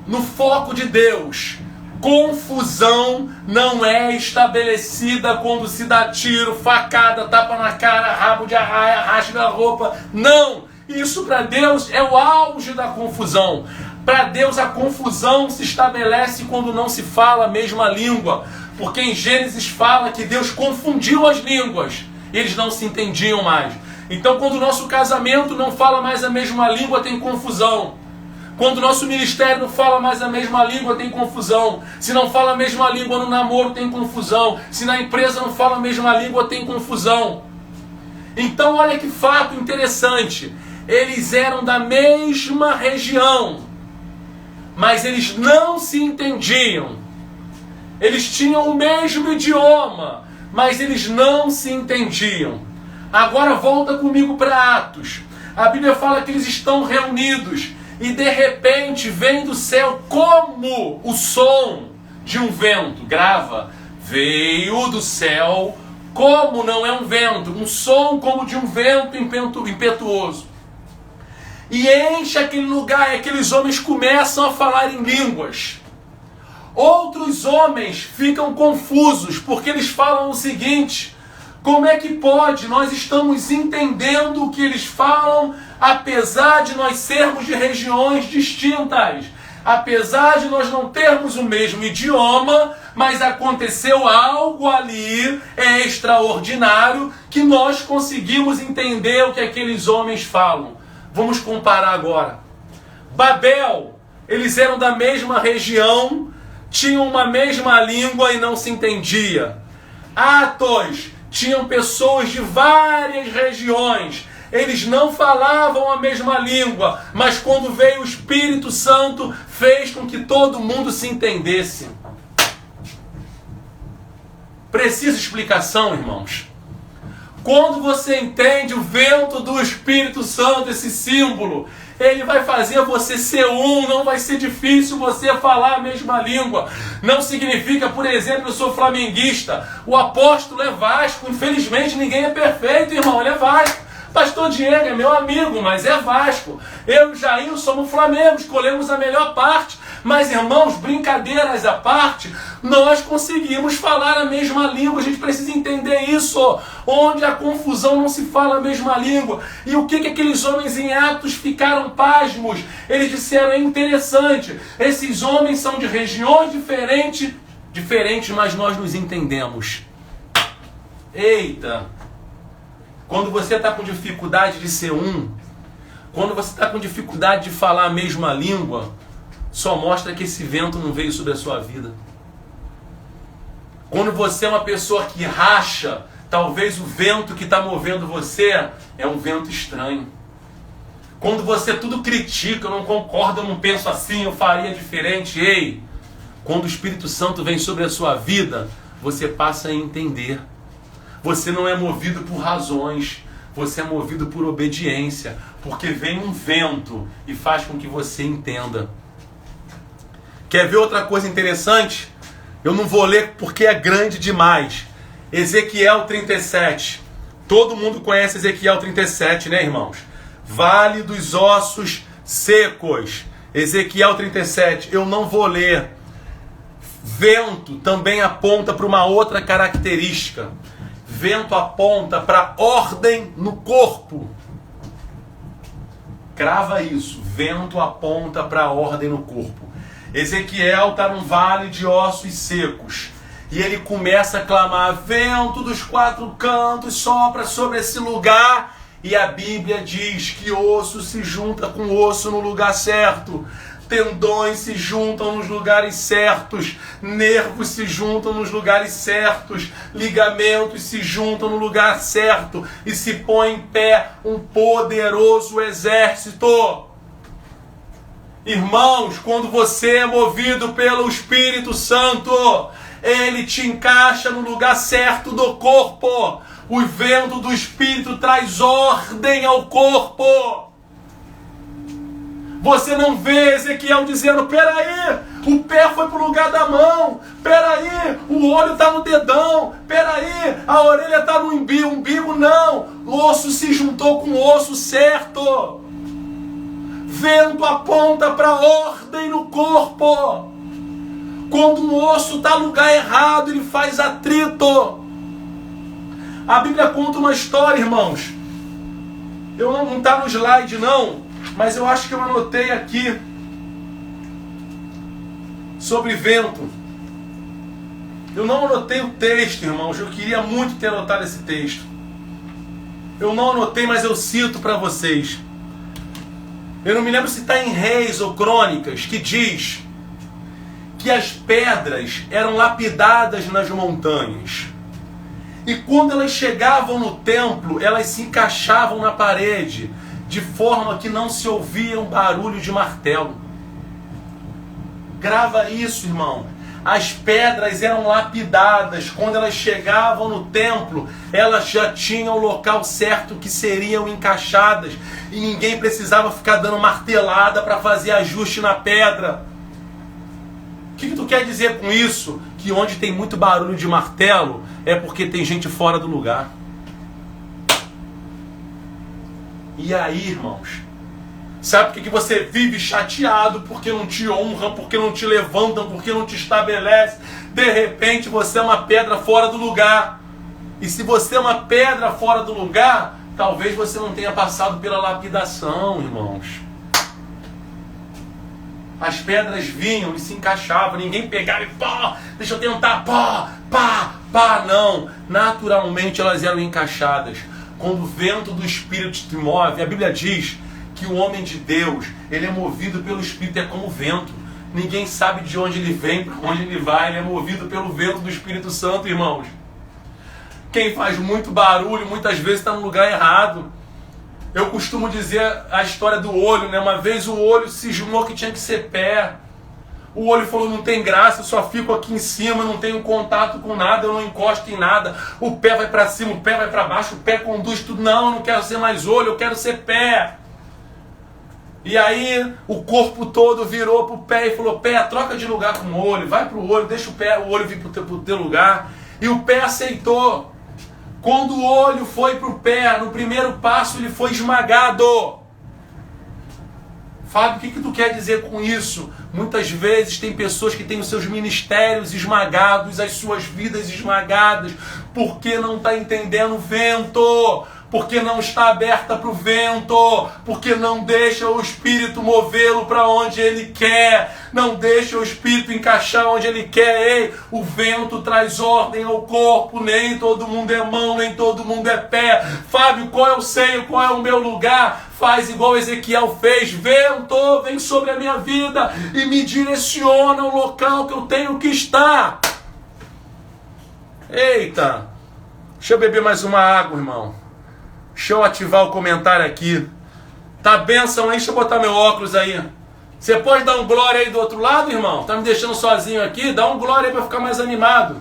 No foco de Deus, confusão não é estabelecida quando se dá tiro, facada, tapa na cara, rabo de arraia, rasga a roupa. Não! Isso para Deus é o auge da confusão. Para Deus a confusão se estabelece quando não se fala a mesma língua. Porque em Gênesis fala que Deus confundiu as línguas. Eles não se entendiam mais. Então quando o nosso casamento não fala mais a mesma língua, tem confusão. Quando o nosso ministério não fala mais a mesma língua, tem confusão. Se não fala a mesma língua no namoro, tem confusão. Se na empresa não fala a mesma língua, tem confusão. Então olha que fato interessante. Eles eram da mesma região, mas eles não se entendiam. Eles tinham o mesmo idioma, mas eles não se entendiam. Agora volta comigo para Atos. A Bíblia fala que eles estão reunidos e de repente vem do céu como o som de um vento. Grava, veio do céu como não é um vento, um som como de um vento impetuoso. E enche aquele lugar e aqueles homens começam a falar em línguas. Outros homens ficam confusos porque eles falam o seguinte: como é que pode? Nós estamos entendendo o que eles falam, apesar de nós sermos de regiões distintas. Apesar de nós não termos o mesmo idioma, mas aconteceu algo ali extraordinário que nós conseguimos entender o que aqueles homens falam. Vamos comparar agora. Babel, eles eram da mesma região, tinham uma mesma língua e não se entendia. Atos, tinham pessoas de várias regiões. Eles não falavam a mesma língua, mas quando veio o Espírito Santo, fez com que todo mundo se entendesse. Precisa explicação, irmãos? Quando você entende o vento do Espírito Santo, esse símbolo, ele vai fazer você ser um, não vai ser difícil você falar a mesma língua. Não significa, por exemplo, eu sou flamenguista, o apóstolo é Vasco, infelizmente ninguém é perfeito, irmão, ele é Vasco. Pastor Diego é meu amigo, mas é Vasco. Eu e o Jair somos Flamengo, escolhemos a melhor parte. Mas, irmãos, brincadeiras à parte, nós conseguimos falar a mesma língua. A gente precisa entender isso. Onde a confusão não se fala a mesma língua. E o que aqueles homens em Atos ficaram pasmos? Eles disseram, é interessante, esses homens são de regiões diferentes, mas nós nos entendemos. Eita! Quando você está com dificuldade de ser um, quando você está com dificuldade de falar a mesma língua, só mostra que esse vento não veio sobre a sua vida. Quando você é uma pessoa que racha, talvez o vento que está movendo você é um vento estranho. Quando você tudo critica, eu não concordo, eu não penso assim, eu faria diferente. Ei, quando o Espírito Santo vem sobre a sua vida, você passa a entender. Você não é movido por razões, você é movido por obediência, porque vem um vento e faz com que você entenda. Quer ver outra coisa interessante? Eu não vou ler porque é grande demais. Ezequiel 37. Todo mundo conhece Ezequiel 37, né, irmãos? Vale dos ossos secos. Ezequiel 37. Eu não vou ler. Vento também aponta para uma outra característica. Vento aponta para ordem no corpo. Crava isso. Vento aponta para ordem no corpo. Ezequiel está num vale de ossos secos. E ele começa a clamar, vento dos quatro cantos, sopra sobre esse lugar. E a Bíblia diz que osso se junta com osso no lugar certo. Tendões se juntam nos lugares certos, nervos se juntam nos lugares certos, ligamentos se juntam no lugar certo e se põe em pé um poderoso exército. Irmãos, quando você é movido pelo Espírito Santo, ele te encaixa no lugar certo do corpo. O vento do Espírito traz ordem ao corpo. Você não vê Ezequiel dizendo, peraí, o pé foi para o lugar da mão, peraí, o olho está no dedão, peraí, a orelha está no umbigo, não. O osso se juntou com o osso certo. Vento aponta para ordem no corpo. Quando um osso está no lugar errado, ele faz atrito. A Bíblia conta uma história, irmãos. Eu não está no slide não, mas eu acho que eu anotei aqui sobre vento. Eu não anotei o texto, irmãos. Eu queria muito ter anotado esse texto. Eu não anotei, mas eu cito para vocês. Eu não me lembro se está em Reis ou Crônicas, que diz que as pedras eram lapidadas nas montanhas. E quando elas chegavam no templo, elas se encaixavam na parede, de forma que não se ouvia um barulho de martelo. Grava isso, irmão. As pedras eram lapidadas. Quando elas chegavam no templo, elas já tinham o local certo que seriam encaixadas. E ninguém precisava ficar dando martelada para fazer ajuste na pedra. O que tu quer dizer com isso? Que onde tem muito barulho de martelo é porque tem gente fora do lugar. E aí, irmãos, sabe por que você vive chateado? Porque não te honram, porque não te levantam, porque não te estabelece. De repente você é uma pedra fora do lugar. E se você é uma pedra fora do lugar, talvez você não tenha passado pela lapidação, irmãos. As pedras vinham e se encaixavam, ninguém pegava e pá, deixa eu tentar, pá, pá, pá, não. Naturalmente elas eram encaixadas. Quando o vento do Espírito te move, a Bíblia diz que o homem de Deus, ele é movido pelo Espírito, é como o vento. Ninguém sabe de onde ele vem, para onde ele vai, ele é movido pelo vento do Espírito Santo, irmãos. Quem faz muito barulho, muitas vezes está no lugar errado. Eu costumo dizer a história do olho, né? Uma vez o olho cismou que tinha que ser pé. O olho falou, não tem graça, eu só fico aqui em cima, não tenho contato com nada, eu não encosto em nada. O pé vai para cima, o pé vai para baixo, o pé conduz tudo. Não, eu não quero ser mais olho, eu quero ser pé. E aí o corpo todo virou pro pé e falou, pé, troca de lugar com o olho, vai pro olho, deixa o olho vir pro teu lugar. E o pé aceitou. Quando o olho foi pro pé, no primeiro passo ele foi esmagado. Fábio, o que tu quer dizer com isso? Muitas vezes tem pessoas que têm os seus ministérios esmagados, as suas vidas esmagadas, porque não está entendendo o vento, porque não está aberta para o vento, porque não deixa o Espírito movê-lo para onde ele quer, não deixa o Espírito encaixar onde ele quer. Ei, o vento traz ordem ao corpo, nem todo mundo é mão, nem todo mundo é pé. Fábio, qual é o seio, qual é o meu lugar? Faz igual Ezequiel fez, vento, vem sobre a minha vida e me direciona ao local que eu tenho que estar. Eita, deixa eu beber mais uma água, irmão. Deixa eu ativar o comentário aqui. Tá bênção aí? Deixa eu botar meu óculos aí. Você pode dar um glória aí do outro lado, irmão? Tá me deixando sozinho aqui? Dá um glória aí pra ficar mais animado.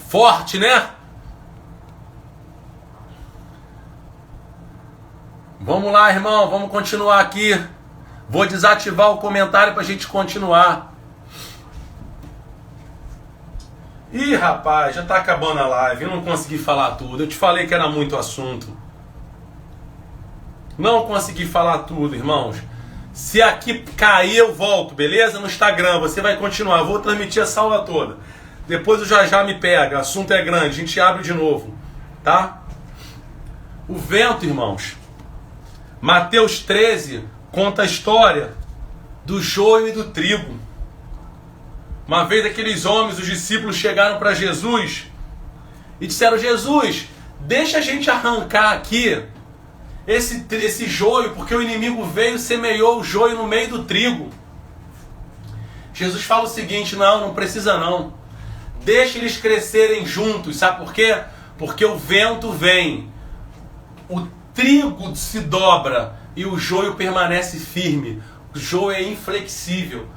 Forte, né? Vamos lá, irmão. Vamos continuar aqui. Vou desativar o comentário pra gente continuar. Ih, rapaz, já tá acabando a live, eu não consegui falar tudo. Eu te falei que era muito assunto. Não consegui falar tudo, irmãos. Se aqui cair, eu volto, beleza? No Instagram, você vai continuar. Eu vou transmitir essa aula toda. Depois o já me pega, o assunto é grande, a gente abre de novo, tá? O vento, irmãos. Mateus 13 conta a história do joio e do trigo. Uma vez aqueles homens, os discípulos, chegaram para Jesus e disseram, Jesus, deixa a gente arrancar aqui esse joio, porque o inimigo veio e semeou o joio no meio do trigo. Jesus fala o seguinte, não precisa não. Deixa eles crescerem juntos, sabe por quê? Porque o vento vem, o trigo se dobra e o joio permanece firme. O joio é inflexível.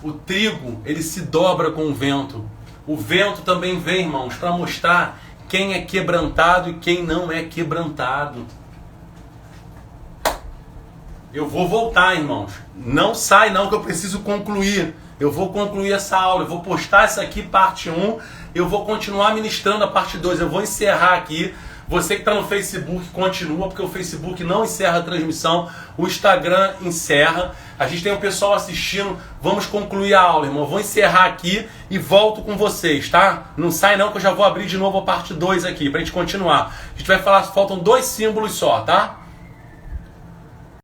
O trigo, ele se dobra com o vento. O vento também vem, irmãos, para mostrar quem é quebrantado e quem não é quebrantado. Eu vou voltar, irmãos. Não sai não, que eu preciso concluir. Eu vou concluir essa aula. Eu vou postar essa aqui, parte 1. Eu vou continuar ministrando a parte 2. Eu vou encerrar aqui. Você que está no Facebook, continua, porque o Facebook não encerra a transmissão. O Instagram encerra. A gente tem um pessoal assistindo. Vamos concluir a aula, irmão. Eu vou encerrar aqui e volto com vocês, tá? Não sai não, que eu já vou abrir de novo a parte 2 aqui, pra gente continuar. A gente vai falar, faltam 2 símbolos só, tá?